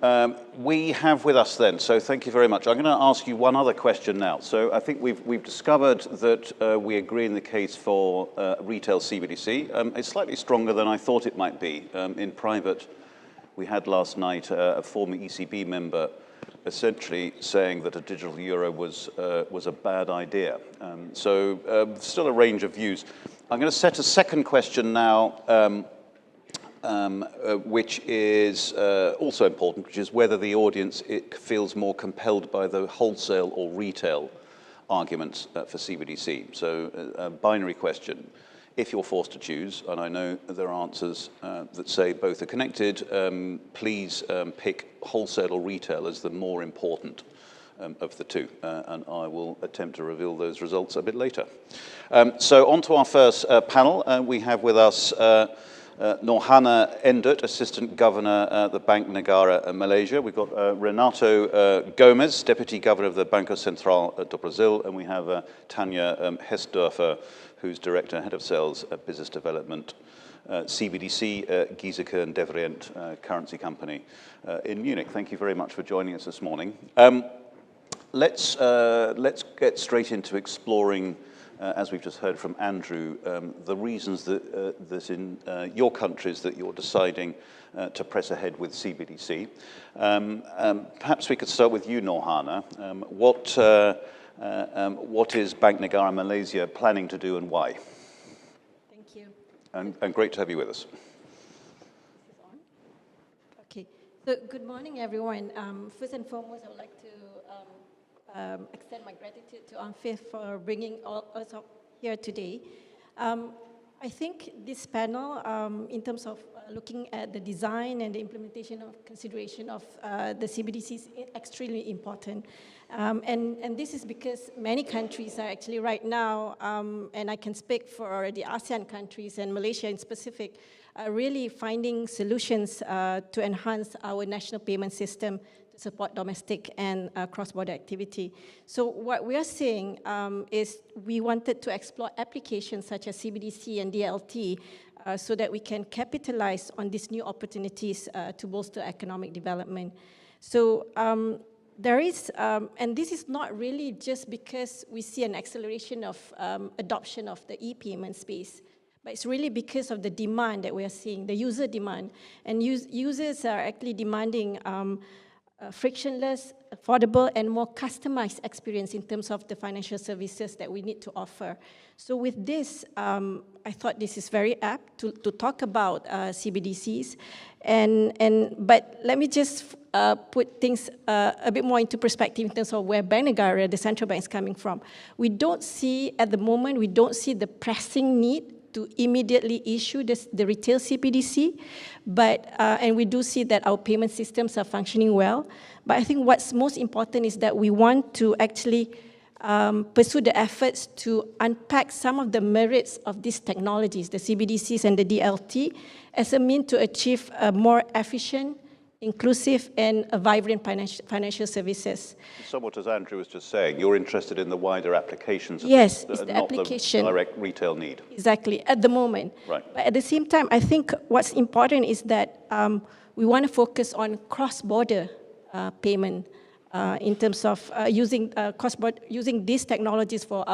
We have with us then, so thank you very much. I'm going to ask you one other question now. So I think we've discovered that we agree in the case for retail CBDC. It's slightly stronger than I thought it might be. In private, we had last night a former ECB member essentially saying that a digital euro was a bad idea. Still a range of views. I'm going to set a second question now, which is also important, which is whether the audience feels more compelled by the wholesale or retail arguments for CBDC. So a binary question. If you're forced to choose, and I know there are answers that say both are connected, please pick wholesale or retail as the more important of the two, and I will attempt to reveal those results a bit later. So on to our first panel. We have with us Norhana Endut, Assistant Governor at the Bank Negara Malaysia. We've got Renato Gomes, Deputy Governor of the Banco Central do Brasil, and we have Tanya Hesdorfer, who's Director, Head of Sales at Business Development, CBDC, Giesecke and Devrient Currency Company in Munich. Thank you very much for joining us this morning. Let's get straight into exploring, as we've just heard from Andrew, the reasons that in your countries that you're deciding to press ahead with CBDC. Perhaps we could start with you, Norhana. What is Bank Negara Malaysia planning to do and why? Thank you. And great to have you with us. This is on? Okay. So good morning, everyone. First and foremost, I would like to extend my gratitude to AMFIF for bringing us up here today. I think this panel, in terms of looking at the design and the implementation of consideration of the CBDC is extremely important. And this is because many countries are actually right now, and I can speak for the ASEAN countries and Malaysia in specific, are really finding solutions to enhance our national payment system to support domestic and cross-border activity. So what we are seeing is we wanted to explore applications such as CBDC and DLT so that we can capitalize on these new opportunities to bolster economic development. So there is, and this is not really just because we see an acceleration of adoption of the e-payment space, but it's really because of the demand that we are seeing, the user demand. And users are actually demanding frictionless, affordable, and more customized experience in terms of the financial services that we need to offer. So with this, I thought this is very apt to talk about CBDCs. But let me just put things a bit more into perspective in terms of where Bank Negara, the central bank, is coming from. We don't see, at the moment, we don't see the pressing need to immediately issue the retail CBDC, and we do see that our payment systems are functioning well. But I think what's most important is that we want to actually pursue the efforts to unpack some of the merits of these technologies, the CBDCs and the DLT, as a means to achieve a more efficient, inclusive, and a vibrant financial services. Somewhat as Andrew was just saying, you're interested in the wider applications of yes, this, it's the not application. the direct retail need. Exactly, at the moment. Right. But at the same time, I think what's important is that we want to focus on cross-border payment in terms of using these technologies for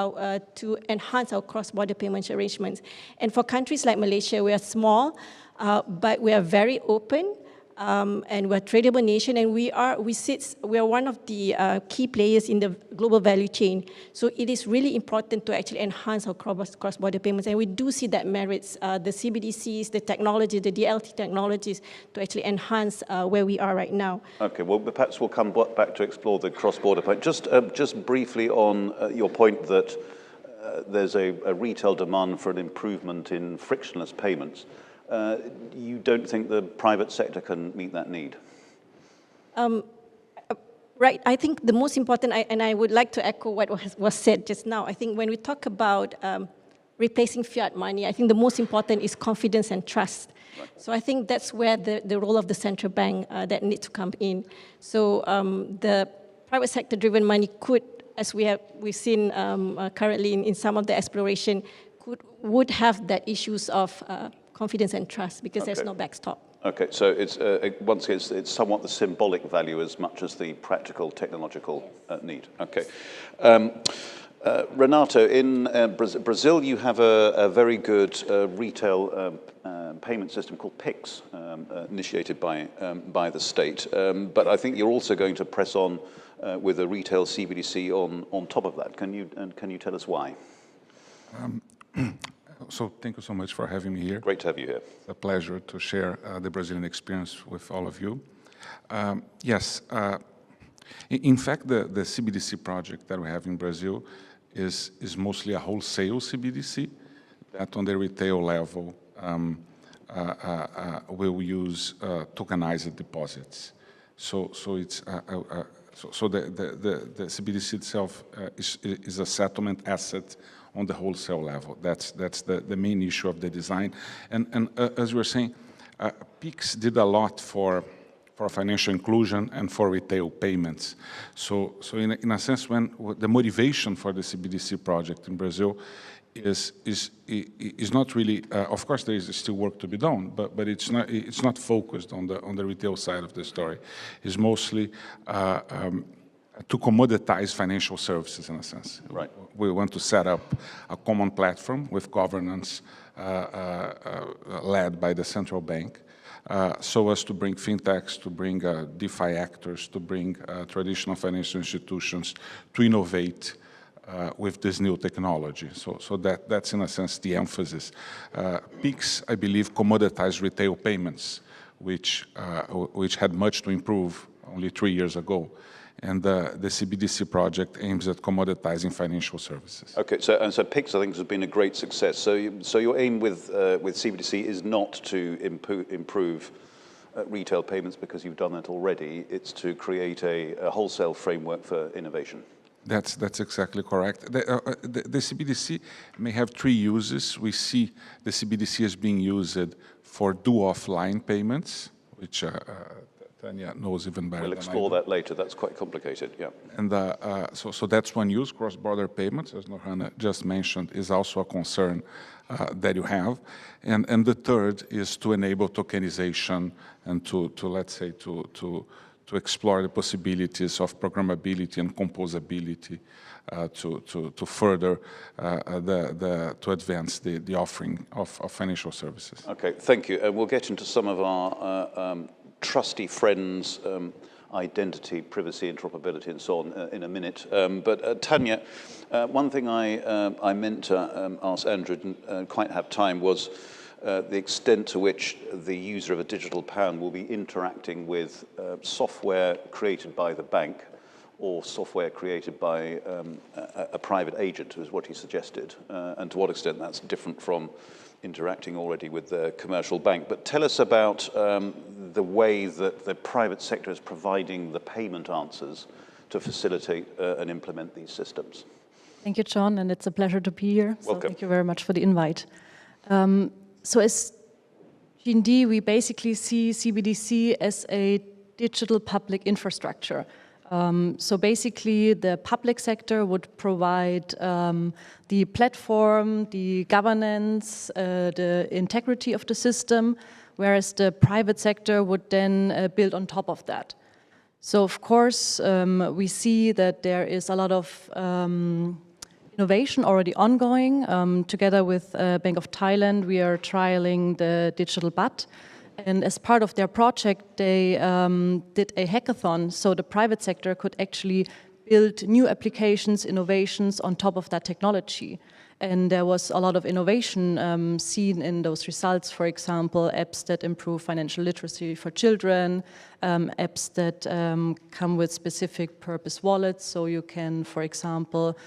to enhance our cross-border payment arrangements. And for countries like Malaysia, we are small, but we are very open. And we're a tradable nation, and we are one of the key players in the global value chain. So it is really important to actually enhance our cross-border payments, and we do see that merits the CBDCs, the technology, the DLT technologies to actually enhance where we are right now. Okay, well, perhaps we'll come back to explore the cross-border point. Just briefly on your point that there's a retail demand for an improvement in frictionless payments. You don't think the private sector can meet that need? Right. I think the most important, and I would like to echo what was said just now, I think when we talk about replacing fiat money, I think the most important is confidence and trust. Right. So I think that's where the role of the central bank that needs to come in. So the private sector-driven money could, as we've seen currently in some of the exploration, would have that issues of confidence and trust because there's no backstop. Okay, so it's once again, it's somewhat the symbolic value as much as the practical technological need. Okay. Renato, in Brazil, you have a very good retail payment system called Pix, initiated by the state. But I think you're also going to press on with a retail CBDC on top of that. Can you tell us why? So thank you so much for having me here. Great to have you here. It's a pleasure to share the Brazilian experience with all of you. Yes, in fact, the CBDC project that we have in Brazil is mostly a wholesale CBDC that on the retail level will use tokenized deposits. So it's the CBDC itself is a settlement asset on the wholesale level. That's the main issue of the design. And as we were saying, Pix did a lot for financial inclusion and for retail payments. So in a sense, when the motivation for the CBDC project in Brazil is not really, of course there is still work to be done, but it's not focused on the retail side of the story. It's mostly to commoditize financial services in a sense. Right. We want to set up a common platform with governance led by the central bank, so as to bring fintechs, to bring DeFi actors, to bring traditional financial institutions to innovate with this new technology. So that's in a sense the emphasis. Pix, I believe, commoditized retail payments, which had much to improve only 3 years ago. And the CBDC project aims at commoditizing financial services. Okay, so Pix, I think, has been a great success. So your aim with CBDC is not to improve retail payments because you've done that already. It's to create a wholesale framework for innovation. That's exactly correct. The CBDC may have 3 uses. We see the CBDC as being used for do-offline payments, which Tanya knows even better. We'll explore that later. That's quite complicated, yeah. And so that's one use. Cross-border payments, as Norhana just mentioned, is also a concern that you have. And the third is to enable tokenization and to let's say, to explore the possibilities of programmability and composability to further to advance the offering of financial services. Okay, thank you. We'll get into some of our trusty friends, identity, privacy, interoperability, and so on in a minute. But Tanya, one thing I meant to ask Andrew, didn't quite have time, was the extent to which the user of a digital pound will be interacting with software created by the bank or software created by a private agent, is what he suggested, and to what extent that's different from interacting already with the commercial bank. But tell us about the way that the private sector is providing the payment answers to facilitate and implement these systems. Thank you, John, and it's a pleasure to be here. Welcome. So thank you very much for the invite. So as G&D, we basically see CBDC as a digital public infrastructure. So basically, the public sector would provide the platform, the governance, the integrity of the system, whereas the private sector would then build on top of that. So of course, we see that there is a lot of innovation already ongoing. Together with Bank of Thailand, we are trialing the digital baht. And as part of their project, they did a hackathon, so the private sector could actually build new applications, innovations on top of that technology. And there was a lot of innovation seen in those results. For example, apps that improve financial literacy for children, apps that come with specific purpose wallets, so you can, for example,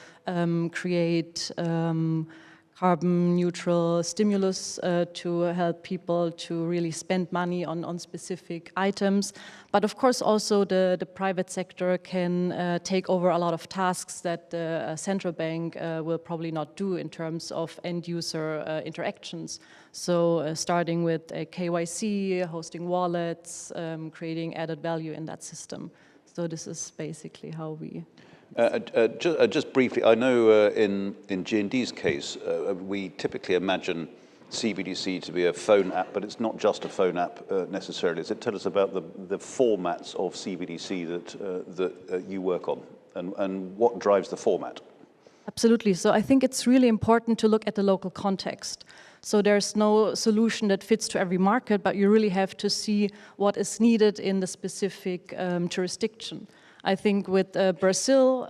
create carbon neutral stimulus to help people to really spend money on specific items. But of course also the private sector can take over a lot of tasks that the central bank will probably not do in terms of end user interactions. So starting with a KYC, hosting wallets, creating added value in that system. So this is basically how we... Just briefly, I know in G&D's case, we typically imagine CBDC to be a phone app, but it's not just a phone app necessarily. So tell us about the formats of CBDC that you work on, and what drives the format. Absolutely. So I think it's really important to look at the local context. So there's no solution that fits to every market, but you really have to see what is needed in the specific jurisdiction. I think with Brazil,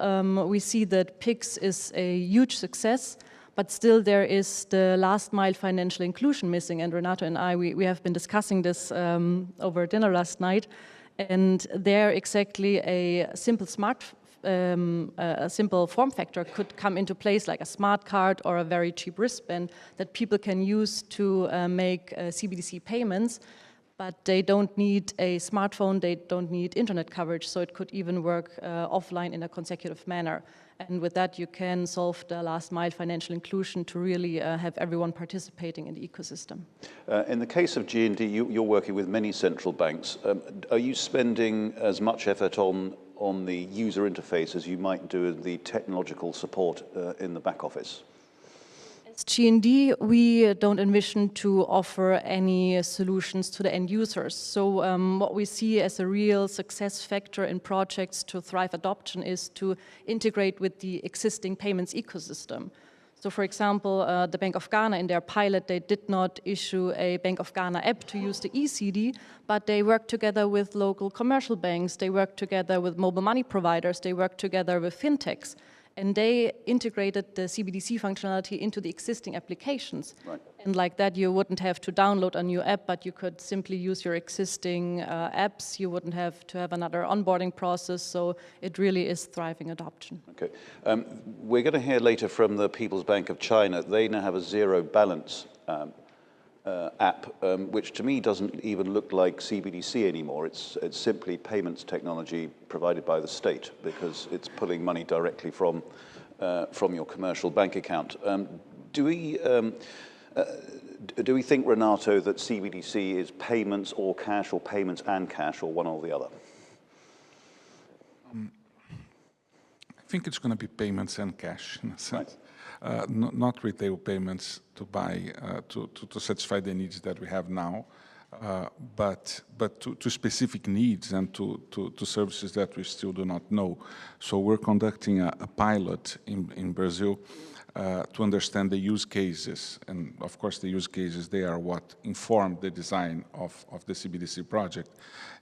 we see that PIX is a huge success, but still there is the last mile financial inclusion missing. And Renato and I, we have been discussing this over dinner last night. And there exactly a simple a simple form factor could come into place, like a smart card or a very cheap wristband that people can use to make CBDC payments, but they don't need a smartphone, they don't need internet coverage, so it could even work offline in a consecutive manner. And with that, you can solve the last mile financial inclusion to really have everyone participating in the ecosystem. In the case of G&D, you're working with many central banks. Are you spending as much effort on the user interface as you might do in the technological support in the back office? As G&D, we don't envision to offer any solutions to the end users. So what we see as a real success factor in projects to thrive adoption is to integrate with the existing payments ecosystem. So for example, the Bank of Ghana in their pilot, they did not issue a Bank of Ghana app to use the ECD, but they worked together with local commercial banks, they worked together with mobile money providers, they worked together with fintechs. And they integrated the CBDC functionality into the existing applications. Right. And like that, you wouldn't have to download a new app, but you could simply use your existing apps. You wouldn't have to have another onboarding process. So it really is thriving adoption. Okay. We're going to hear later from the People's Bank of China. They now have a zero balance app, which to me doesn't even look like CBDC anymore. It's simply payments technology provided by the state, because it's pulling money directly from your commercial bank account. Do we think, Renato, that CBDC is payments or payments and cash, or one or the other? I think it's going to be payments and cash in a sense. Right. Not retail payments to buy, to satisfy the needs that we have now, but to specific needs and to services that we still do not know. So we're conducting a pilot in Brazil to understand the use cases. And of course, the use cases, they are what informed the design of the CBDC project.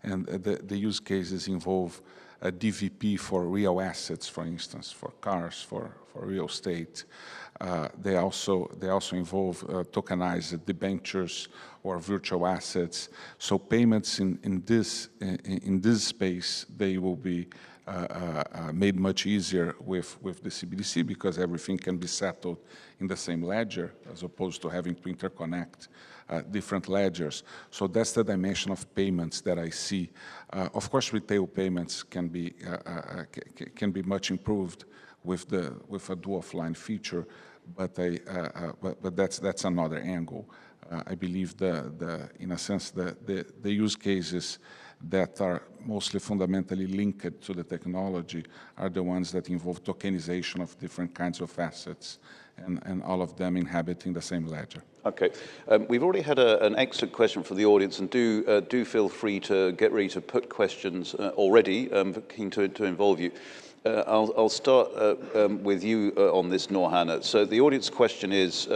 And the use cases involve a DVP for real assets, for instance, for cars, for real estate. They also involve tokenized debentures or virtual assets. So payments in this space, they will be made much easier with the CBDC, because everything can be settled in the same ledger, as opposed to having to interconnect different ledgers. So that's the dimension of payments that I see. Of course, retail payments can be much improved with a dual offline feature, but that's another angle. I believe in a sense the use cases that are mostly fundamentally linked to the technology are the ones that involve tokenization of different kinds of assets, and all of them inhabiting the same ledger. Okay, we've already had an excellent question from the audience, and do feel free to get ready to put questions already. Keen to involve you. I'll start with you on this, Norhana. So the audience question is,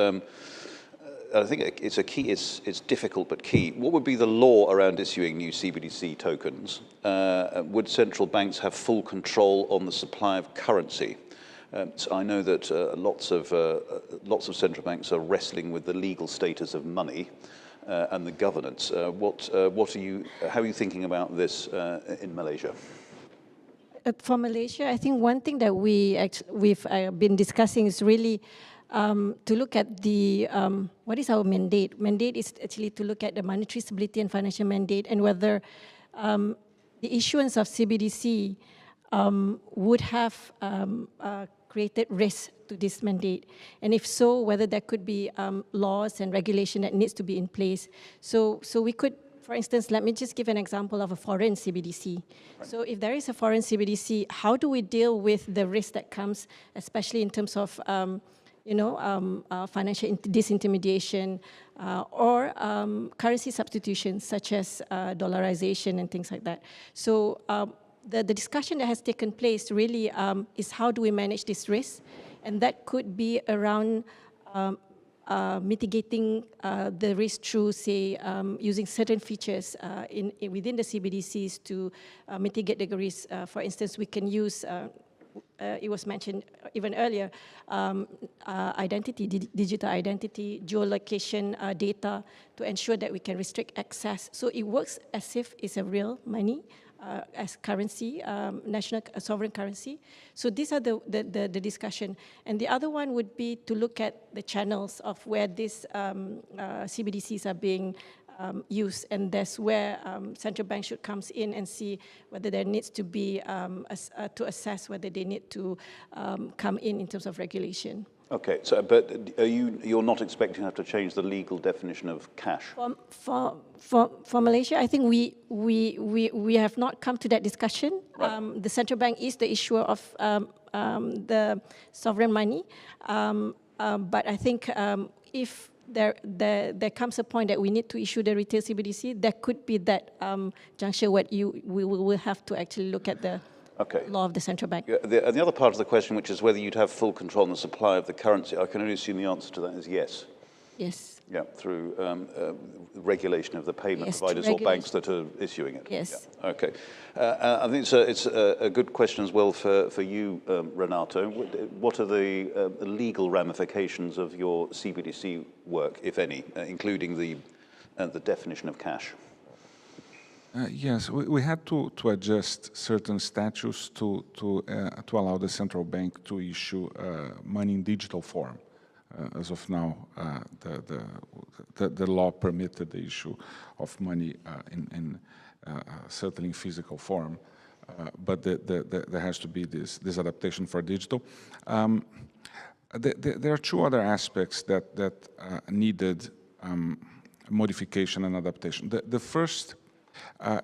I think it's difficult but key. What would be the law around issuing new CBDC tokens? Would central banks have full control on the supply of currency? So I know that lots of central banks are wrestling with the legal status of money and the governance. How are you thinking about this in Malaysia? For Malaysia, I think one thing that we've been discussing is really to look at what is our mandate. Mandate is actually to look at the monetary stability and financial mandate, and whether the issuance of CBDC would have created risk to this mandate, and if so, whether there could be laws and regulation that needs to be in place. So we could, for instance, let me just give an example of a foreign CBDC. Right. So if there is a foreign CBDC, how do we deal with the risk that comes, especially in terms of financial disintermediation, or currency substitution, such as dollarization and things like that. So the discussion that has taken place really is how do we manage this risk? And that could be around mitigating the risk through, say, using certain features within the CBDCs to mitigate the risk. For instance, we can use, it was mentioned even earlier, identity, digital identity, geolocation data to ensure that we can restrict access. So it works as if it's a real money, as currency, national sovereign currency. So these are the discussion. And the other one would be to look at the channels of where these CBDCs are being used, and that's where central bank should come in and see whether there needs to be, to assess whether they need to come in terms of regulation. Okay, so but you're not expecting to have to change the legal definition of cash? For Malaysia, I think we have not come to that discussion. Right. The central bank is the issuer of the sovereign money, but I think if there comes a point that we need to issue the retail CBDC, there could be that juncture where we will have to actually look at the law of the central bank. Yeah, the other part of the question, which is whether you'd have full control on the supply of the currency, I can only assume the answer to that is yes. Yes. Yeah, through regulation of the payment providers or banks that are issuing it. Yes. Yeah. Okay. I think it's a good question as well for you, Renato. What are the legal ramifications of your CBDC work, if any, including the definition of cash? Yes, we had to adjust certain statutes to allow the central bank to issue money in digital form. As of now, the law permitted the issue of money in certainly in physical form, but there has to be this adaptation for digital. There are two other aspects that needed modification and adaptation. The first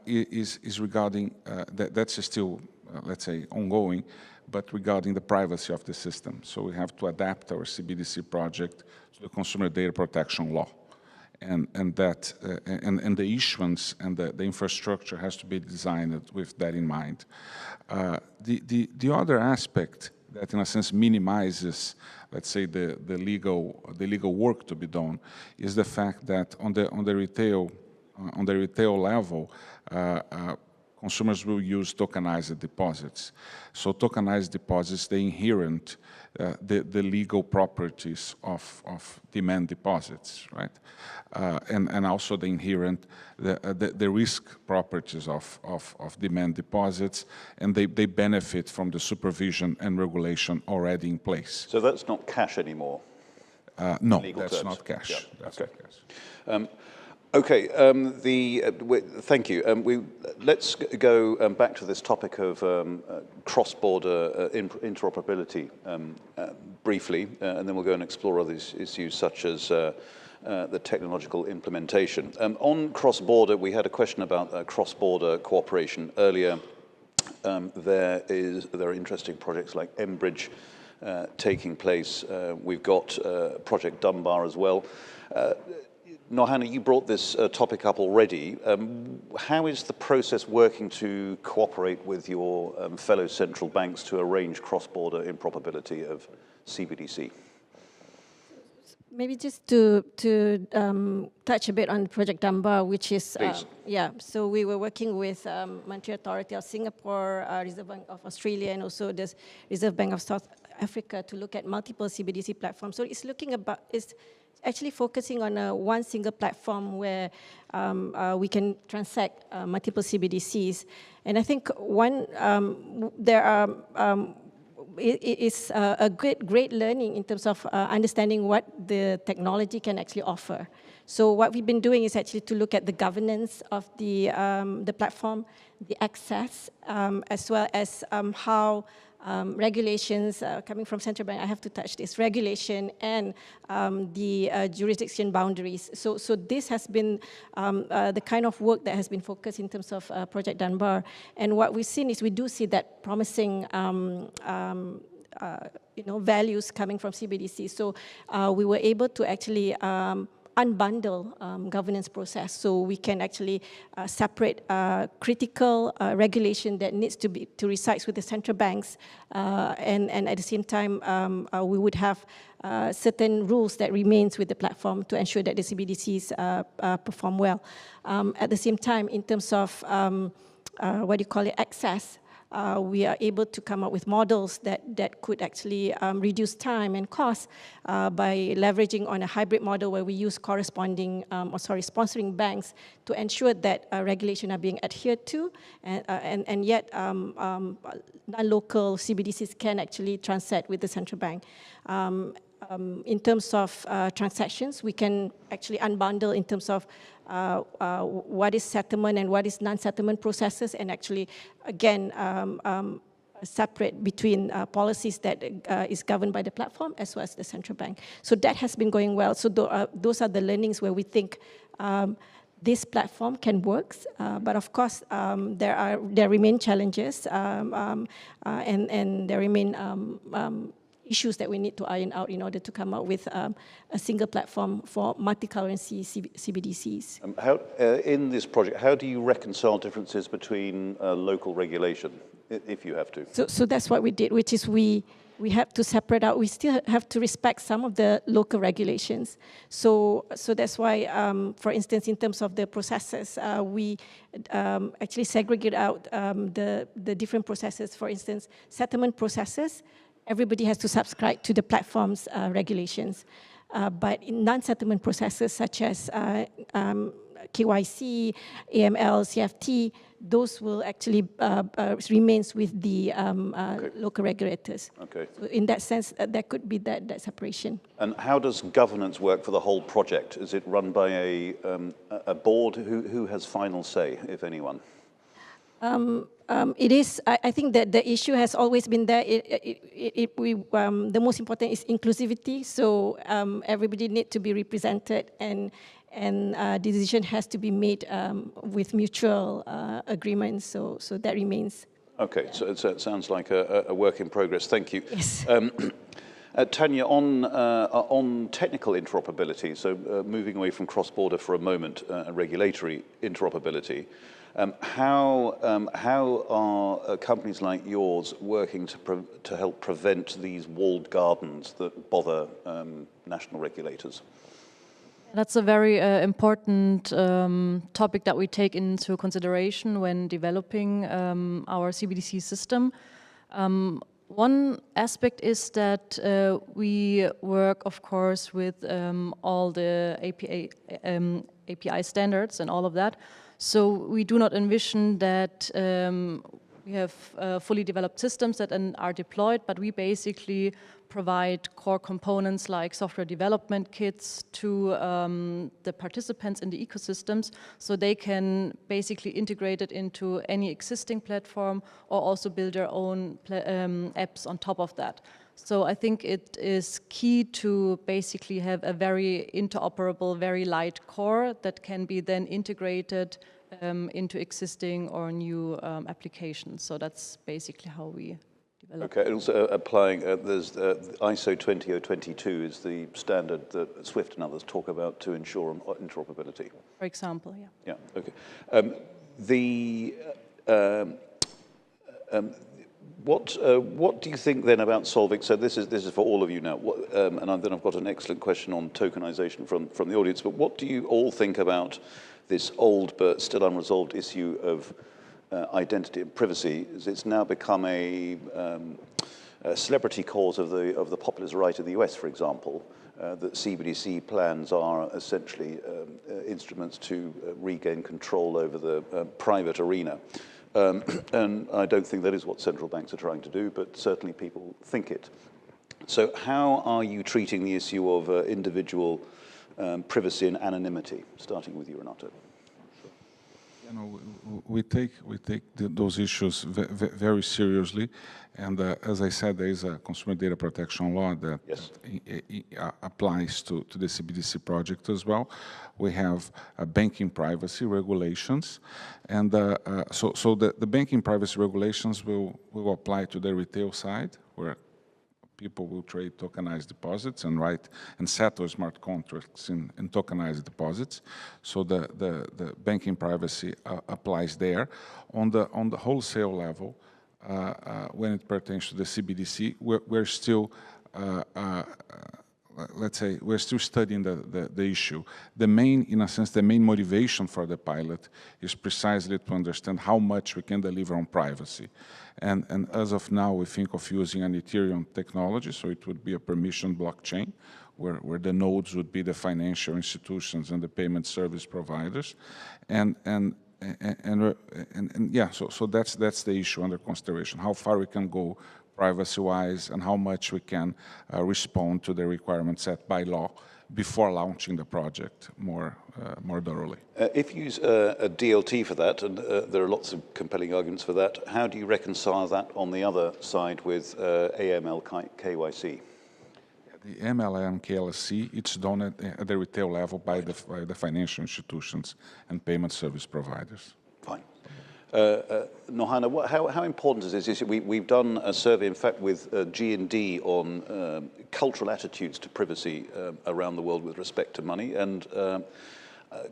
is regarding, that's still, let's say, ongoing, but regarding the privacy of the system. So we have to adapt our CBDC project to the Consumer Data Protection Law. And the issuance and the infrastructure has to be designed with that in mind. The other aspect that, in a sense, minimizes, let's say, the legal work to be done is the fact that on the retail level, consumers will use tokenized deposits. So tokenized deposits, they inherent the legal properties of demand deposits, right? And also the inherent, the risk properties of demand deposits, and they benefit from the supervision and regulation already in place. So that's not cash anymore? No, that's not cash. Yeah. That's okay. Not cash. Okay, thank you. Let's go back to this topic of cross-border interoperability briefly, and then we'll go and explore other issues such as the technological implementation. On cross-border, we had a question about cross-border cooperation earlier. There are interesting projects like Mbridge taking place. We've got Project Dunbar as well. Nohana, you brought this topic up already. How is the process working to cooperate with your fellow central banks to arrange cross-border interoperability of CBDC? Maybe just to touch a bit on Project Dunbar, which is, so we were working with Monetary Authority of Singapore, Reserve Bank of Australia, and also the Reserve Bank of South Africa to look at multiple CBDC platforms. So it's actually focusing on one single platform where we can transact multiple CBDCs. And I think it is a great learning in terms of understanding what the technology can actually offer. So what we've been doing is actually to look at the governance of the platform, the access, as well as how regulations coming from central bank, I have to touch this, regulation and the jurisdiction boundaries. So this has been the kind of work that has been focused in terms of Project Dunbar. And what we've seen is we do see that promising values coming from CBDC. So we were able to actually unbundle governance process, so we can actually separate critical regulation that needs to reside with the central banks, and at the same time we would have certain rules that remains with the platform to ensure that the CBDCs perform well. At the same time, in terms of access, we are able to come up with models that could actually reduce time and cost by leveraging on a hybrid model where we use sponsoring banks to ensure that regulation are being adhered to, and yet non-local CBDCs can actually transact with the central bank. In terms of transactions, we can actually unbundle in terms of what is settlement and what is non-settlement processes, and actually, again, separate between policies that is governed by the platform as well as the central bank. So that has been going well. So those are the learnings where we think this platform can work, but of course there remain challenges, and there remain issues that we need to iron out in order to come up with a single platform for multi-currency CBDCs. In this project, how do you reconcile differences between local regulation, if you have to? So that's what we did, which is we have to separate out. We still have to respect some of the local regulations. So that's why, for instance, in terms of the processes, we actually segregate out the different processes. For instance, settlement processes, everybody has to subscribe to the platform's regulations. But in non-settlement processes such as KYC, AML, CFT, those will actually remains with the local regulators. Okay. So in that sense, there could be that separation. And how does governance work for the whole project? Is it run by a board? Who has final say, if anyone? It is. I think that the issue has always been there. The most important is inclusivity. So everybody needs to be represented, and decision has to be made with mutual agreement. So that remains. Okay. So it sounds like a work in progress. Thank you. Yes. Tanya, on technical interoperability, so moving away from cross-border for a moment, regulatory interoperability. How are companies like yours working to help prevent these walled gardens that bother national regulators? That's a very important topic that we take into consideration when developing our CBDC system. One aspect is that we work, of course, with all the API standards and all of that. So we do not envision that we have fully developed systems that are deployed, but we basically provide core components like software development kits to the participants in the ecosystems, so they can basically integrate it into any existing platform or also build their own apps on top of that. So I think it is key to basically have a very interoperable, very light core that can be then integrated into existing or new applications. So that's basically how we develop. Okay, and also applying, there's ISO 20022 is the standard that SWIFT and others talk about to ensure interoperability. For example, yeah. Yeah, okay. What do you think then about solving? So this is for all of you now, and then I've got an excellent question on tokenization from the audience. But what do you all think about this old but still unresolved issue of identity and privacy? It's now become a celebrity cause of the populist right in the US, for example. That CBDC plans are essentially instruments to regain control over the private arena. And I don't think that is what central banks are trying to do, but certainly people think it. So how are you treating the issue of individual privacy and anonymity, starting with you, Renato? You know, we take those issues very seriously, and as I said, there is a consumer data protection law that applies to the CBDC project as well. We have banking privacy regulations, and so the banking privacy regulations will apply to the retail side, where people will trade tokenized deposits and write and settle smart contracts in tokenized deposits. So the banking privacy applies there. On the wholesale level, when it pertains to the CBDC, we're still let's say, we're still studying the issue. The main, in a sense, the main motivation for the pilot is precisely to understand how much we can deliver on privacy. And as of now, we think of using an Ethereum technology, so it would be a permission blockchain, where the nodes would be the financial institutions and the payment service providers. And yeah, so that's the issue under consideration, how far we can go privacy-wise, and how much we can respond to the requirements set by law before launching the project more thoroughly. If you use a DLT for that, and there are lots of compelling arguments for that, how do you reconcile that on the other side with AML KYC? The ML and KYC, it's done at the retail level by the financial institutions and payment service providers. Fine. Nohana, how important is this? We've done a survey, in fact, with G&D on cultural attitudes to privacy around the world with respect to money, and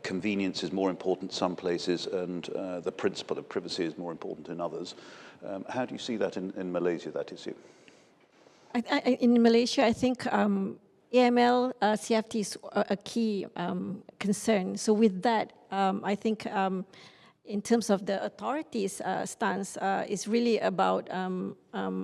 convenience is more important in some places, and the principle of privacy is more important in others. How do you see that in Malaysia, that issue? In Malaysia, I think AML, CFT is a key concern. So with that, I think in terms of the authorities' stance, it's really about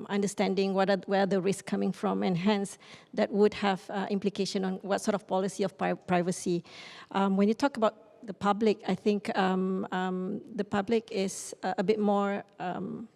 understanding where the risk coming from, and hence that would have implication on what sort of policy of privacy. When you talk about the public, I think the public is a bit more,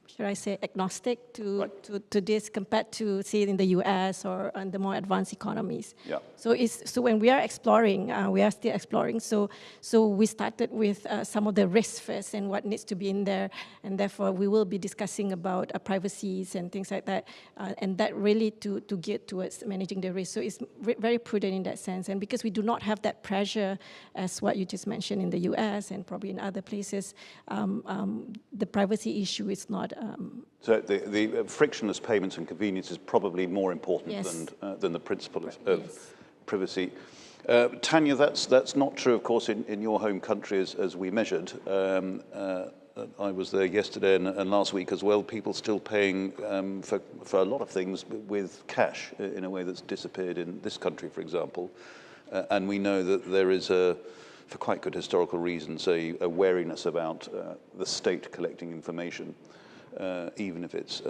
should I say, agnostic to this compared to, say, in the US or in the more advanced economies. Yeah. So when we are exploring, we are still exploring. So we started with some of the risks first and what needs to be in there, and therefore we will be discussing about privacies and things like that, and that really to geared towards managing the risk. So it's very prudent in that sense, and because we do not have that pressure as what you just mentioned in the US and probably in other places, the privacy issue is not. So the frictionless payments and convenience is probably more important than the principle of privacy. Tanya, that's not true, of course, in your home country as we measured. I was there yesterday and last week as well. People still paying for a lot of things with cash in a way that's disappeared in this country, for example. And we know that there is for quite good historical reasons, a wariness about the state collecting information, even if it's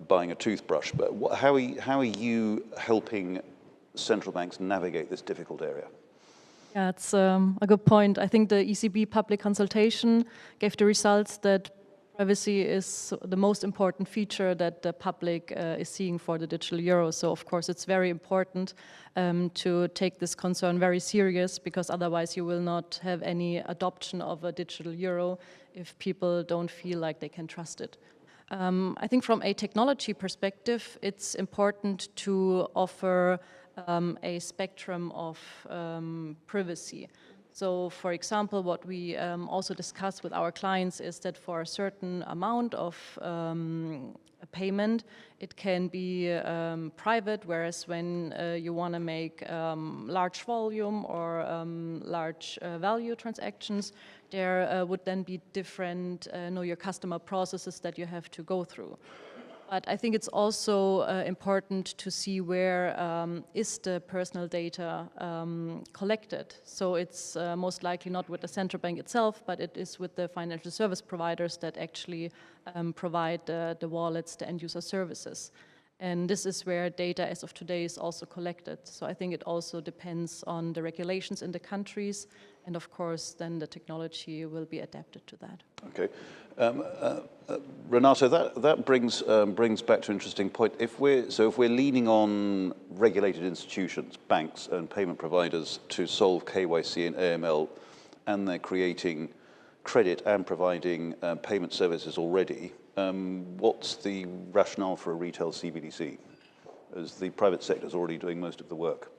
buying a toothbrush. But how are you helping central banks navigate this difficult area? Yeah, it's a good point. I think the ECB public consultation gave the results that privacy is the most important feature that the public is seeing for the digital euro. So, of course, it's very important to take this concern very serious, because otherwise you will not have any adoption of a digital euro if people don't feel like they can trust it. I think from a technology perspective, it's important to offer a spectrum of privacy. So, for example, what we also discuss with our clients is that for a certain amount of a payment, it can be private, whereas when you want to make large volume or large value transactions, there would then be different know your customer processes that you have to go through. But I think it's also important to see where is the personal data collected. So it's most likely not with the central bank itself, but it is with the financial service providers that actually provide the wallets, the end user services. And this is where data as of today is also collected. So I think it also depends on the regulations in the countries, and of course then the technology will be adapted to that. Okay. Renato, that brings back to an interesting point. If we're leaning on regulated institutions, banks and payment providers to solve KYC and AML, and they're creating credit and providing payment services already, what's the rationale for a retail CBDC, as the private sector is already doing most of the work?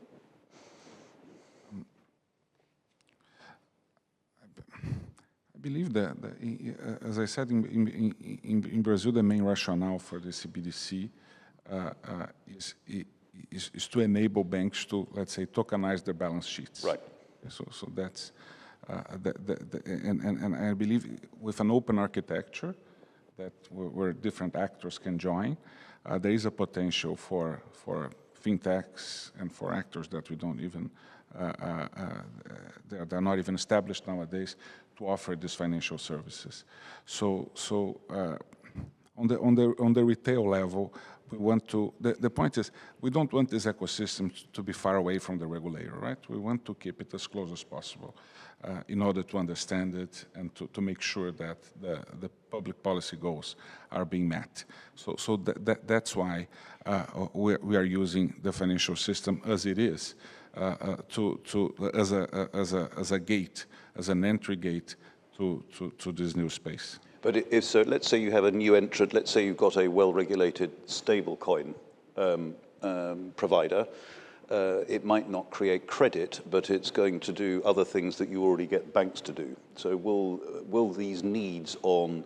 I believe that, as I said, in Brazil, the main rationale for the CBDC is to enable banks to, let's say, tokenize their balance sheets. Right. So that's, and I believe with an open architecture that where different actors can join, there is a potential for fintechs and for actors that we don't even, they're not even established nowadays to offer these financial services. So on the retail level, we want to, the point is, we don't want this ecosystem to be far away from the regulator, right? We want to keep it as close as possible in order to understand it and to make sure that the public policy goals are being met. So that's why we are using the financial system as it is, as a gate, as an entry gate to this new space. But if so, let's say you have a new entrant, let's say you've got a well-regulated stablecoin provider. It might not create credit, but it's going to do other things that you already get banks to do. So will these needs on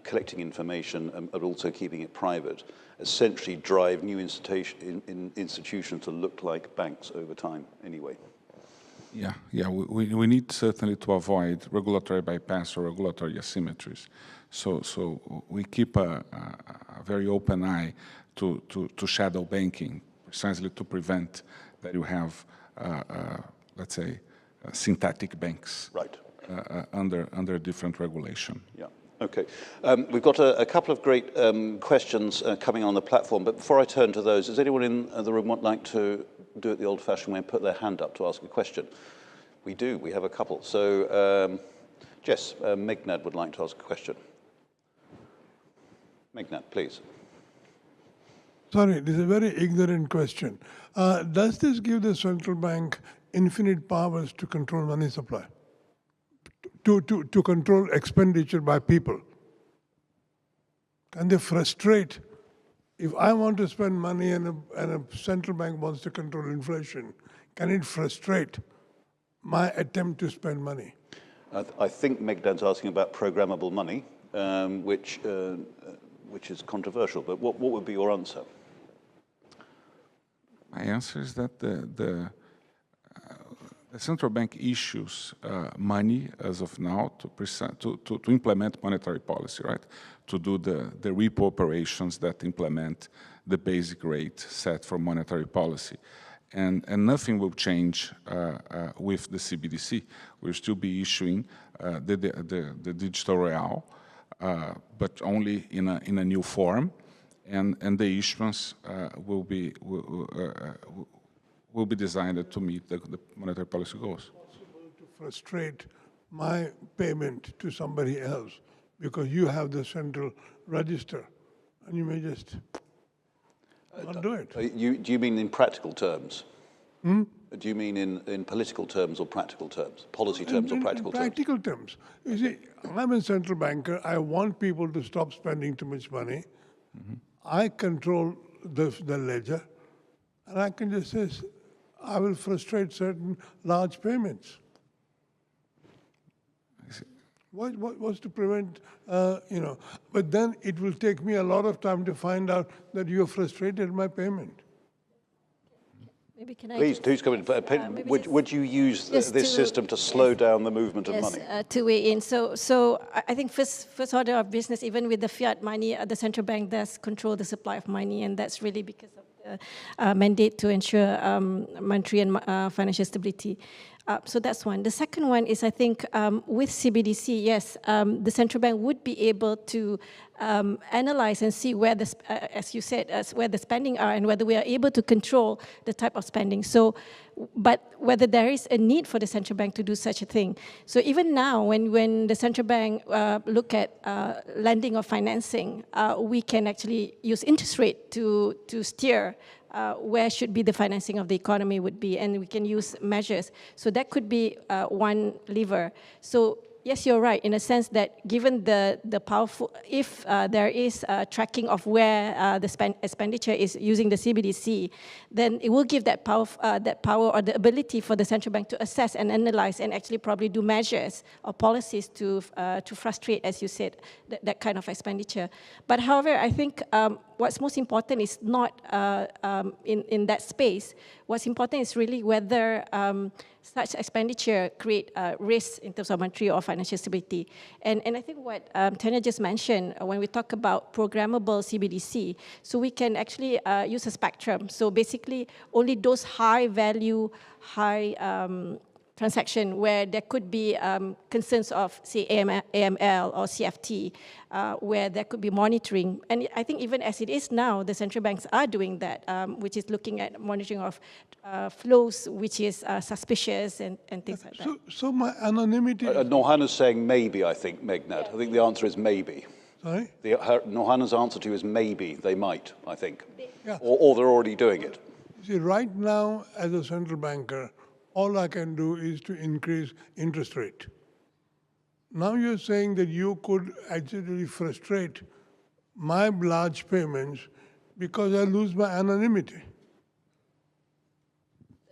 collecting information and also keeping it private essentially drive new institutions to look like banks over time anyway? Yeah. We need certainly to avoid regulatory bypass or regulatory asymmetries. So we keep a very open eye to shadow banking, precisely to prevent that you have, let's say, synthetic banks, right, under different regulation. Yeah. Okay. We've got a couple of great questions coming on the platform, but before I turn to those, does anyone in the room would like to do it the old-fashioned way and put their hand up to ask a question? We do. We have a couple. So, Jess, Megnad would like to ask a question. Megnad, please. Sorry, this is a very ignorant question. Does this give the central bank infinite powers to control money supply? To control expenditure by people? Can they frustrate? If I want to spend money and a central bank wants to control inflation, can it frustrate my attempt to spend money? I think Megnad's asking about programmable money, which is controversial, but what would be your answer? My answer is that the central bank issues money as of now to implement monetary policy, right? To do the repo operations that implement the basic rate set for monetary policy. And nothing will change with the CBDC. We'll still be issuing the digital real, but only in a new form, and the issuance will be designed to meet the monetary policy goals. Is it possible to frustrate my payment to somebody else because you have the central register, and you may just not do it? Do you mean in practical terms? Do you mean in political terms or practical terms? Policy terms or practical terms? Practical terms. You see, I'm a central banker. I want people to stop spending too much money. I control the ledger, and I can just say, I will frustrate certain large payments. What's to prevent, but then it will take me a lot of time to find out that you have frustrated my payment. Maybe can I Please, who's coming? Would you use this system to slow down the movement of money? To weigh in. So I think first order of business, even with the fiat money, the central bank does control the supply of money, and that's really because of the mandate to ensure monetary and financial stability. So that's one. The second one is, I think, with CBDC, yes, the central bank would be able to analyze and see where as you said, where the spending are and whether we are able to control the type of spending. So, but whether there is a need for the central bank to do such a thing. So even now, when the central bank look at lending or financing, we can actually use interest rate to steer where should be the financing of the economy would be, and we can use measures. So that could be one lever. So yes, you're right, in a sense that given the powerful, if there is tracking of where the expenditure is using the CBDC, then it will give that power or the ability for the central bank to assess and analyze and actually probably do measures or policies to frustrate, as you said, that kind of expenditure. But however, I think what's most important is not in that space. What's important is really whether such expenditure create risks in terms of monetary or financial stability. And I think what Tanya just mentioned, when we talk about programmable CBDC, so we can actually use a spectrum. So basically, only those high value, high transaction where there could be concerns of, say, AML or CFT, where there could be monitoring. And I think even as it is now, the central banks are doing that, which is looking at monitoring of flows, which is suspicious and things like that. So my anonymity... Norhana's saying maybe, I think, Megnad. I think the answer is maybe. Sorry? Norhana's answer to you is maybe, they might, I think. Yeah. Or they're already doing it. See, right now, as a central banker, all I can do is to increase interest rate. Now you're saying that you could actually frustrate my large payments because I lose my anonymity.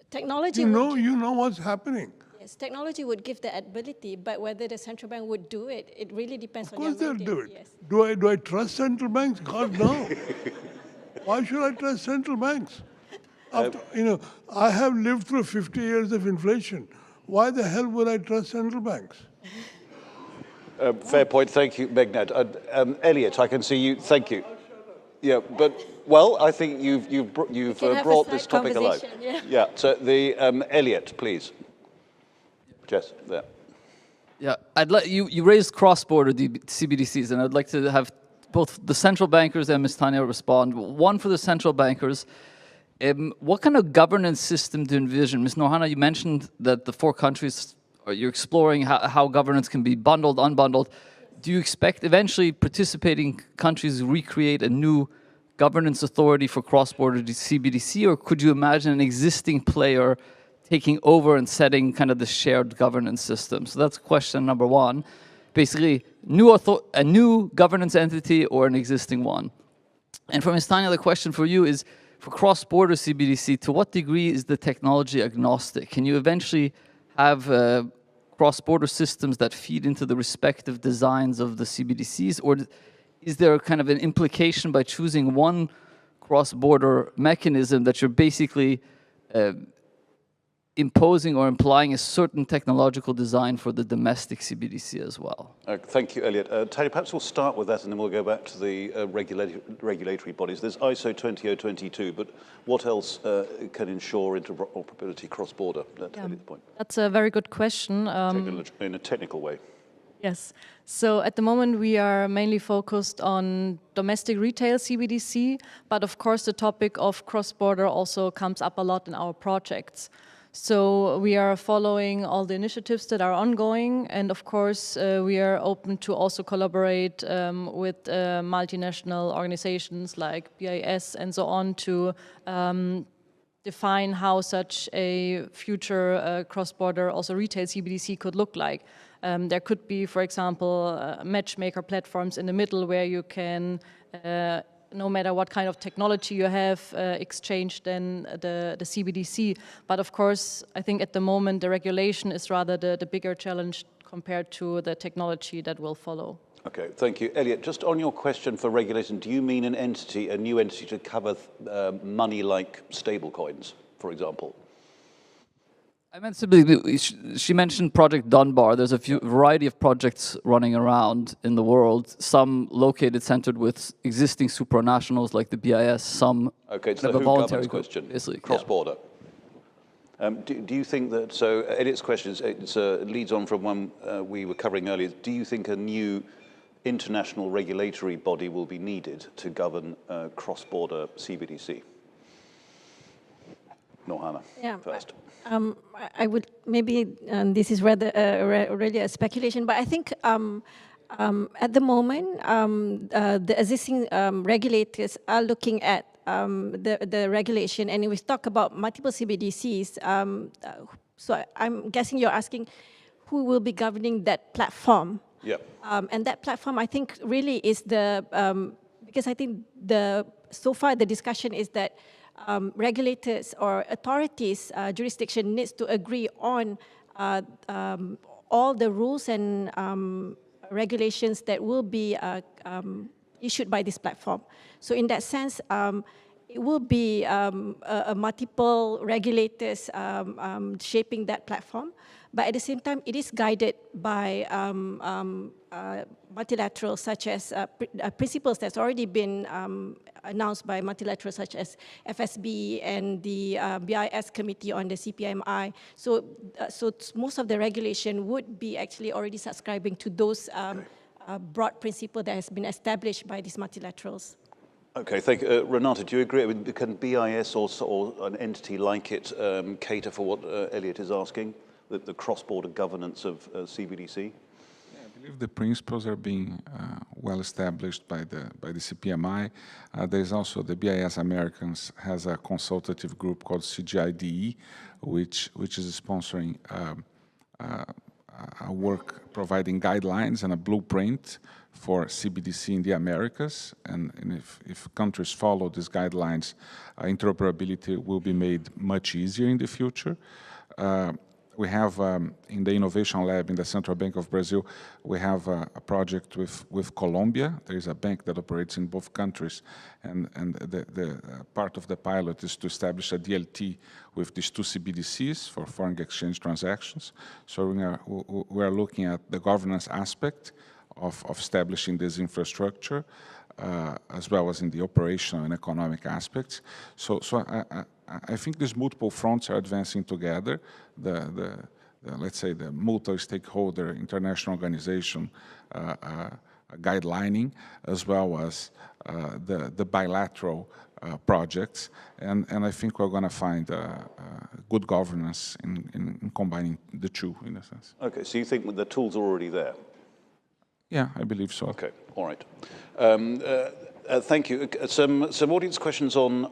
Technology You know what's happening. Yes, technology would give the ability, but whether the central bank would do it, it really depends on Of course they'll do it. Yes. Do I trust central banks? God, no. Why should I trust central banks? After, I have lived through 50 years of inflation. Why the hell would I trust central banks? Fair point. Thank you, Megnad. Elliot, I can see you. Thank you. Yeah, but, well, I think you've brought this topic alive. Yeah, so Elliot, please. Jess, there. Yeah, I'd like you raised cross-border CBDCs, and I'd like to have both the central bankers and Ms. Tanya respond. One for the central bankers. What kind of governance system do you envision? Ms. Norhana, you mentioned that the 4 countries, you're exploring how governance can be bundled, unbundled. Do you expect eventually participating countries recreate a new governance authority for cross-border CBDC, or could you imagine an existing player taking over and setting kind of the shared governance system? So that's question number 1. Basically, a new governance entity or an existing one. And for Ms. Tanya, the question for you is, for cross-border CBDC, to what degree is the technology agnostic? Can you eventually have cross-border systems that feed into the respective designs of the CBDCs? Or is there kind of an implication by choosing one cross-border mechanism that you're basically imposing or implying a certain technological design for the domestic CBDC as well? Thank you, Elliot. Tanya, perhaps we'll start with that and then we'll go back to the regulatory bodies. There's ISO 20022, but what else can ensure interoperability cross-border? That's a very good question. In a technical way. Yes. So at the moment, we are mainly focused on domestic retail CBDC, but of course, the topic of cross-border also comes up a lot in our projects. So we are following all the initiatives that are ongoing, and of course we are open to also collaborate with multinational organizations like BIS and so on to define how such a future cross-border also retail CBDC could look like. There could be, for example, matchmaker platforms in the middle where you can no matter what kind of technology you have, exchange then the CBDC. But of course, I think at the moment the regulation is rather the bigger challenge compared to the technology that will follow. Okay, thank you. Elliot, just on your question for regulation, do you mean a new entity to cover money like stablecoins, for example? I meant simply, she mentioned Project Dunbar. There's a variety of projects running around in the world, some located, centered with existing supranationals like the BIS, some okay, it's the who governs question, cross-border. Yeah. Do you think that, so Elliot's question leads on from one we were covering earlier. Do you think a new international regulatory body will be needed to govern cross-border CBDC? Norhana, first. I would maybe, this is rather really a speculation, but I think at the moment, the existing regulators are looking at the regulation, and we talk about multiple CBDCs. So I'm guessing you're asking who will be governing that platform. Yeah. And that platform, I think, really is because I think so far the discussion is that regulators or authorities, jurisdiction needs to agree on all the rules and regulations that will be issued by this platform. So in that sense, it will be a multiple regulators shaping that platform. But at the same time, it is guided by multilaterals such as principles that's already been announced by multilaterals such as FSB and the BIS Committee on the CPMI. So most of the regulation would be actually already subscribing to those broad principles that has been established by these multilaterals. Okay, thank you. Renata, do you agree? I mean, can BIS or an entity like it cater for what Elliot is asking, the cross-border governance of CBDC? Yeah, I believe the principles are being well established by the CPMI. There's also the BIS Americans has a consultative group called CGIDE, which is sponsoring a work providing guidelines and a blueprint for CBDC in the Americas, and if countries follow these guidelines, interoperability will be made much easier in the future. We have, in the Innovation Lab in the Central Bank of Brazil, we have a project with Colombia. There is a bank that operates in both countries, and the part of the pilot is to establish a DLT with these two CBDCs for foreign exchange transactions. So we are looking at the governance aspect of establishing this infrastructure, as well as in the operational and economic aspects. So I think these multiple fronts are advancing together. Let's say the multi-stakeholder international organization guidelining, as well as the bilateral projects, and I think we're going to find good governance in combining the two, in a sense. Okay, so you think that the tools are already there? Yeah, I believe so. Okay, all right. Thank you. Some audience questions on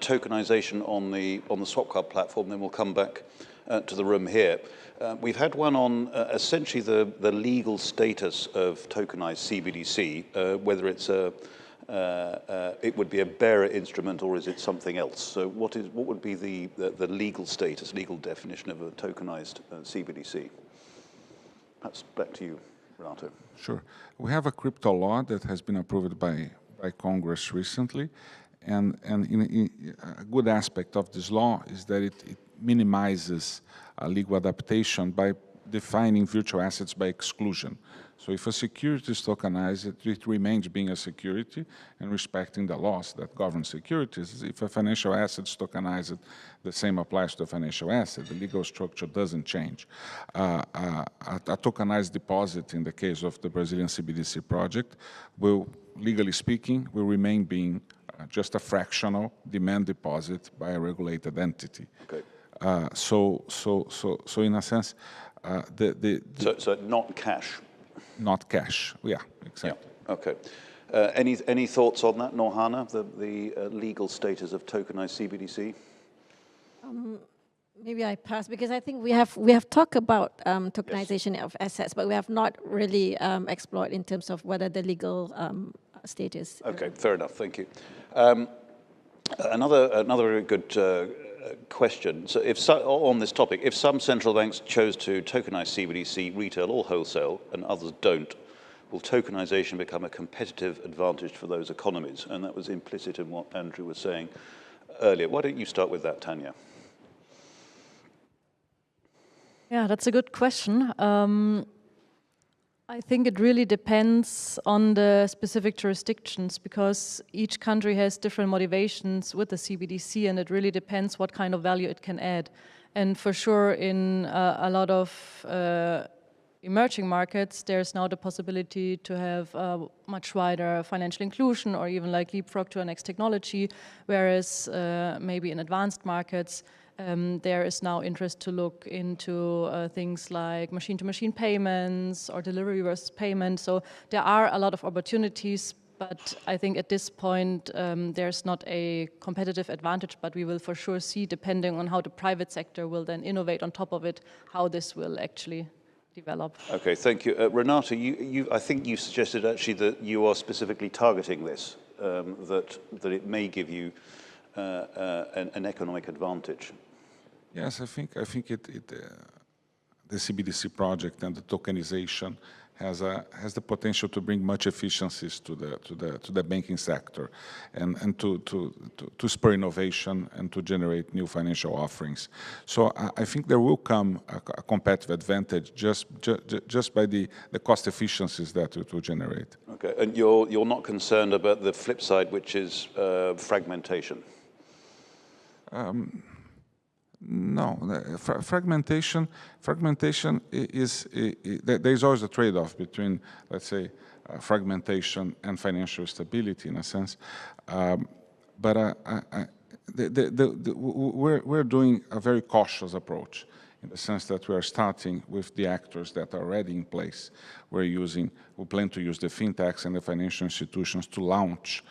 tokenization on the SwapCard platform. Then we'll come back to the room here. We've had one on essentially the legal status of tokenized CBDC, whether it's it would be a bearer instrument or is it something else? So what would be the legal status, legal definition of a tokenized CBDC? Perhaps back to you, Renato. Sure. We have a crypto law that has been approved by Congress recently, and a good aspect of this law is that it minimizes legal adaptation by defining virtual assets by exclusion. So if a security is tokenized, it remains being a security and respecting the laws that govern securities. If a financial asset is tokenized, the same applies to a financial asset. The legal structure doesn't change. A tokenized deposit, in the case of the Brazilian CBDC project, will, legally speaking, will remain being just a fractional demand deposit by a regulated entity. Okay. So in a sense, so not cash. Not cash. Yeah, exactly. Yeah. Okay. Any thoughts on that, Norhana? The legal status of tokenized CBDC? Maybe I pass because I think we have talked about tokenization of assets, but we have not really explored in terms of whether the legal status. Okay, fair enough. Thank you. Another very good question. So on this topic, if some central banks chose to tokenize CBDC, retail or wholesale, and others don't, will tokenization become a competitive advantage for those economies? And that was implicit in what Andrew was saying earlier. Why don't you start with that, Tanya? Yeah, that's a good question. I think it really depends on the specific jurisdictions because each country has different motivations with the CBDC, and it really depends what kind of value it can add. And for sure, in a lot of emerging markets, there's now the possibility to have much wider financial inclusion or even like leapfrog to a next technology, whereas maybe in advanced markets, there is now interest to look into things like machine-to-machine payments or delivery versus payment. So there are a lot of opportunities, but I think at this point there's not a competitive advantage, but we will for sure see, depending on how the private sector will then innovate on top of it, how this will actually develop. Okay, thank you. Renata, I think you suggested actually that you are specifically targeting this, that it may give you an economic advantage. Yes, I think the CBDC project and the tokenization has the potential to bring much efficiencies to the banking sector, and to spur innovation and to generate new financial offerings. So I think there will come a competitive advantage just by the cost efficiencies that it will generate. Okay, and you're not concerned about the flip side, which is fragmentation? No, fragmentation is there's always a trade-off between, let's say, fragmentation and financial stability in a sense. But we're doing a very cautious approach in the sense that we are starting with the actors that are already in place. We plan to use the fintechs and the financial institutions to launch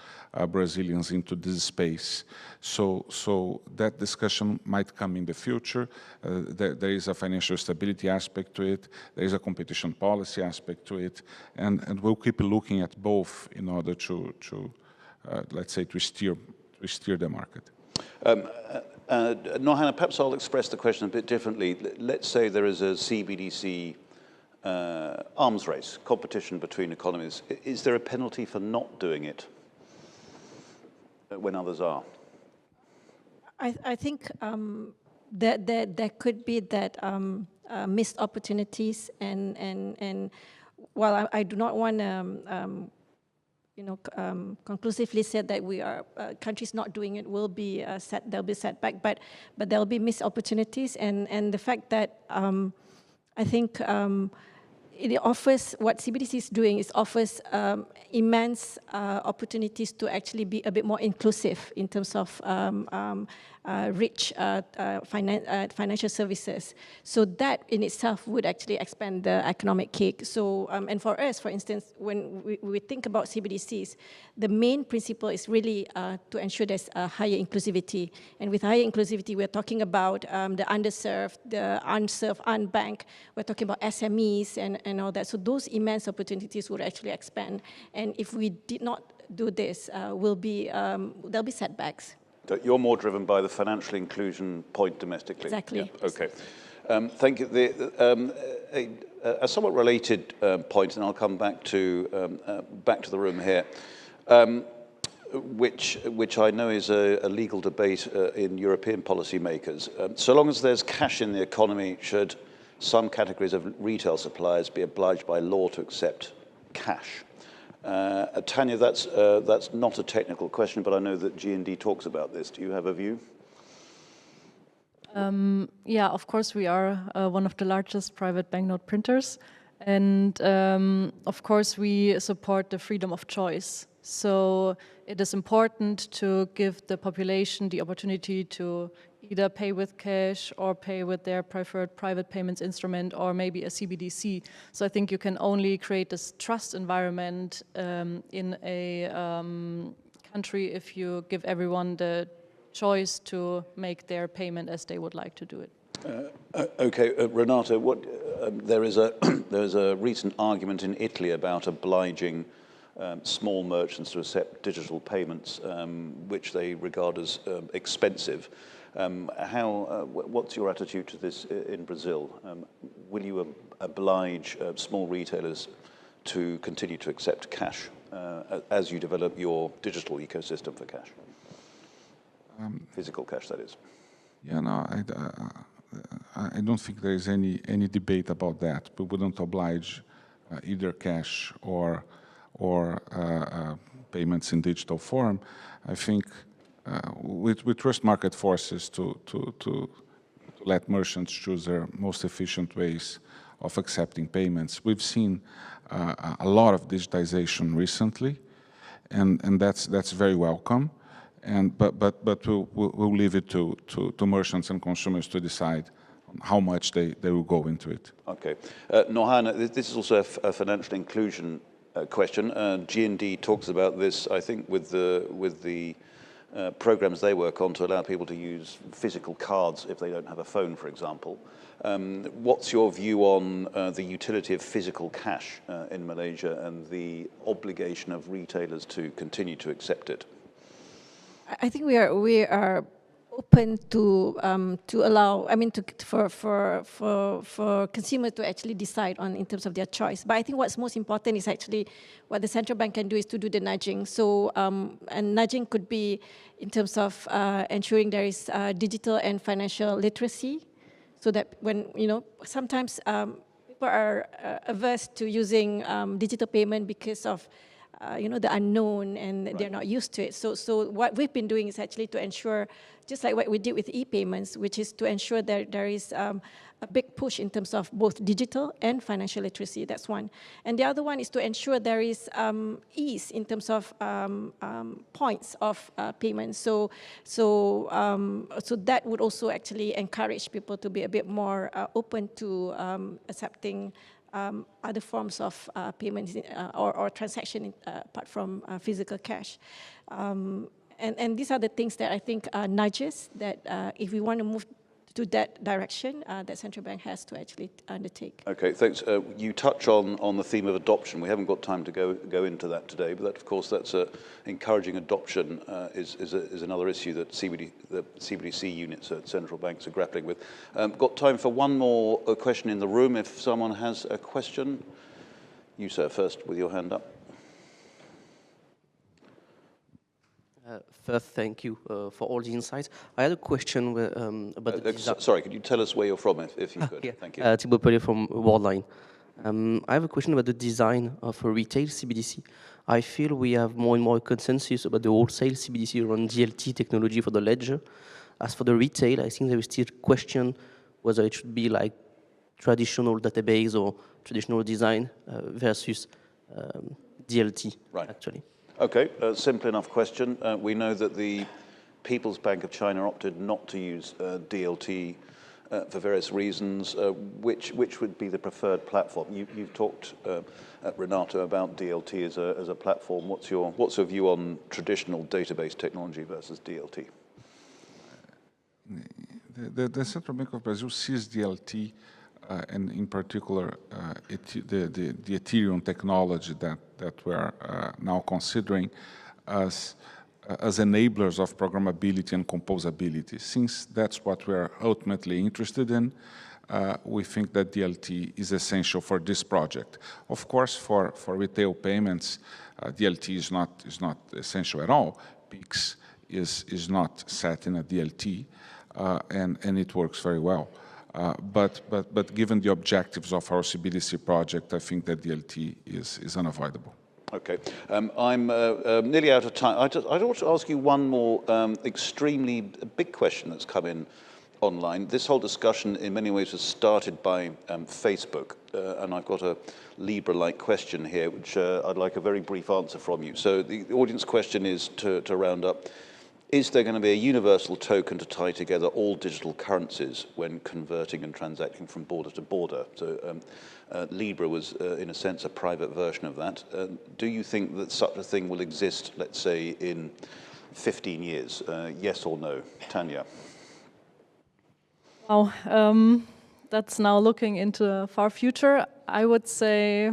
Brazilians into this space. So that discussion might come in the future. There is a financial stability aspect to it. There is a competition policy aspect to it. And we'll keep looking at both in order to let's say, to steer the market. Norhana, perhaps I'll express the question a bit differently. Let's say there is a CBDC arms race, competition between economies. Is there a penalty for not doing it when others are? I think there could be that missed opportunities, and while I do not want to conclusively said that we are countries not doing it will be there'll be setback, but there'll be missed opportunities, and the fact that I think it offers, what CBDC is doing is offers immense opportunities to actually be a bit more inclusive in terms of rich financial services. So that in itself would actually expand the economic cake. So, and for us, for instance, when we think about CBDCs, the main principle is really to ensure there's a higher inclusivity. And with higher inclusivity, we're talking about the underserved, the unserved, unbanked. We're talking about SMEs and all that. So those immense opportunities would actually expand. And if we did not do this, there'll be setbacks. So you're more driven by the financial inclusion point domestically? Exactly. Yeah. Okay. Thank you. A somewhat related point, and I'll come back to the room here, which I know is a legal debate in European policymakers. So long as there's cash in the economy, should some categories of retail suppliers be obliged by law to accept cash? Tanya, that's not a technical question, but I know that G&D talks about this. Do you have a view? Yeah, of course, we are one of the largest private banknote printers. And of course, we support the freedom of choice. So it is important to give the population the opportunity to either pay with cash or pay with their preferred private payments instrument or maybe a CBDC. So I think you can only create this trust environment in a country if you give everyone the choice to make their payment as they would like to do it. Okay, Renato, there is a recent argument in Italy about obliging small merchants to accept digital payments, which they regard as expensive. What's your attitude to this in Brazil? Will you oblige small retailers to continue to accept cash as you develop your digital ecosystem for cash? Physical cash, that is. Yeah, no, I don't think there is any debate about that. We wouldn't oblige either cash or payments in digital form. I think we trust market forces to let merchants choose their most efficient ways of accepting payments. We've seen a lot of digitization recently, and that's very welcome. But we'll leave it to merchants and consumers to decide how much they will go into it. Okay, Norhana, this is also a financial inclusion question. G&D talks about this, I think, with the programs they work on to allow people to use physical cards if they don't have a phone, for example. What's your view on the utility of physical cash in Malaysia and the obligation of retailers to continue to accept it? I think we are open to allow, I mean, for consumers to actually decide on in terms of their choice. But I think what's most important is actually what the central bank can do is to do the nudging. So, and nudging could be in terms of ensuring there is digital and financial literacy, so that when, you know, sometimes people are averse to using digital payment because of you know, the unknown, and they're not used to it. So what we've been doing is actually to ensure, just like what we did with e-payments, which is to ensure that there is a big push in terms of both digital and financial literacy. That's one. And the other one is to ensure there is ease in terms of points of payment. So that would also actually encourage people to be a bit more open to accepting other forms of payments or transaction apart from physical cash. And these are the things that I think are nudges that if we want to move to that direction, that central bank has to actually undertake. Okay, thanks. You touch on the theme of adoption. We haven't got time to go into that today, but that, of course, that's encouraging adoption is another issue that the CBDC units at central banks are grappling with. Got time for one more question in the room. If someone has a question, you, sir, first with your hand up. First, thank you for all the insights. I had a question about the design. Sorry, could you tell us where you're from, if you could? Yeah. Thank you. Thibaut Pellet from Worldline. I have a question about the design of a retail CBDC. I feel we have more and more consensus about the wholesale CBDC around DLT technology for the ledger. As for the retail, I think there is still question whether it should be like traditional database or traditional design versus DLT, actually. Okay, simple enough question. We know that the People's Bank of China opted not to use DLT for various reasons. Which would be the preferred platform? You've talked, Renato, about DLT as a platform. What's your view on traditional database technology versus DLT? The Central Bank of Brazil sees DLT and in particular the Ethereum technology that we are now considering as enablers of programmability and composability. Since that's what we are ultimately interested in, we think that DLT is essential for this project. Of course, for retail payments, DLT is not essential at all. PIX is not set in a DLT, and it works very well. But given the objectives of our CBDC project, I think that DLT is unavoidable. Okay, I'm nearly out of time. I'd also ask you one more extremely big question that's come in online. This whole discussion in many ways was started by Facebook, and I've got a Libra-like question here, which I'd like a very brief answer from you. So the audience question is, to round up, is there going to be a universal token to tie together all digital currencies when converting and transacting from border to border? So Libra was, in a sense, a private version of that. Do you think that such a thing will exist, let's say, in 15 years? Yes or no? Tanya? Wow, that's now looking into the far future. I would say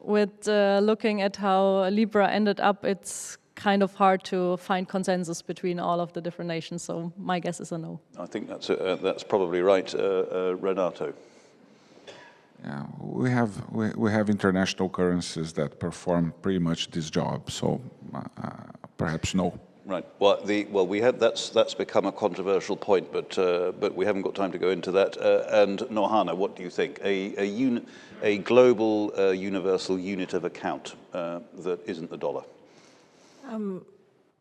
with looking at how Libra ended up, it's kind of hard to find consensus between all of the different nations, so my guess is a no. I think that's probably right. Renato? Yeah, we have international currencies that perform pretty much this job, so perhaps no. Right. Well, that's become a controversial point, but we haven't got time to go into that. And Nohana, what do you think? A global universal unit of account that isn't the dollar?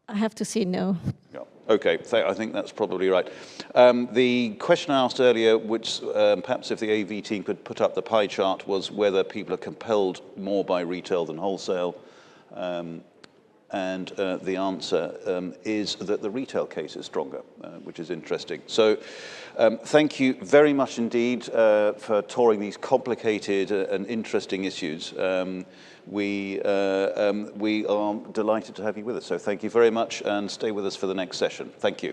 I have to say no. Yeah. Okay, I think that's probably right. The question I asked earlier, which perhaps if the AV team could put up the pie chart, was whether people are compelled more by retail than wholesale. And the answer is that the retail case is stronger, which is interesting. So thank you very much indeed for touring these complicated and interesting issues. We are delighted to have you with us. So thank you very much, and stay with us for the next session. Thank you.